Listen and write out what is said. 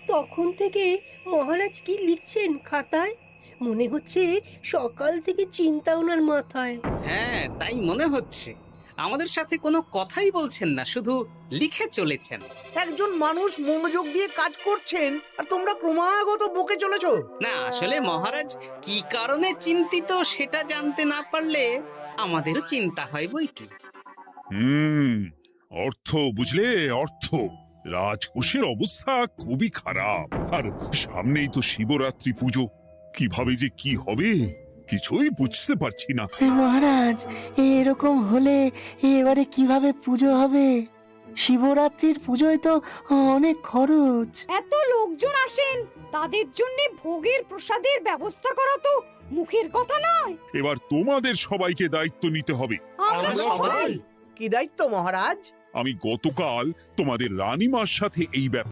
তখন থেকে মহারাজ কি লিখছেন খাতায়? মনে হচ্ছে সকাল থেকে চিন্তা ওনার মাথায়। হ্যাঁ, তাই মনে হচ্ছে। আমাদের সাথে কোনো কথাই বলছেন না, শুধু লিখে চলেছেন। একজন মানুষ মনোযোগ দিয়ে কাজ করছেন আর তোমরা ক্রমাগত বকে চলেছো। না, আসলে মহারাজ কি কারণে চিন্তিত সেটা জানতে না পারলে আমাদেরও চিন্তা হয় বই কি। হুম, অর্থ বুঝলে, অর্থ। রাজকোষের অবস্থা খুবই খারাপ, আর সামনেই তো শিবরাত্রি পুজো। কিভাবে যে কি হবে কিছুই বুঝতে পারছি না। মহারাজ, এরকম হলে এবারে কিভাবে পুজো হবে? শিবরাত্রির পুজোয় তো অনেক খরচ। এত লোকজন আসেন, তাদের জন্য ভোগের প্রসাদের ব্যবস্থা করা তো মুখের কথা নয়। এবার তোমাদের সবাইকে দায়িত্ব নিতে হবে। আমরা সবাই কি দায়িত্ব মহারাজ? আমি গতকাল তোমাদের রানীমার সাথে এই ব্যাপারে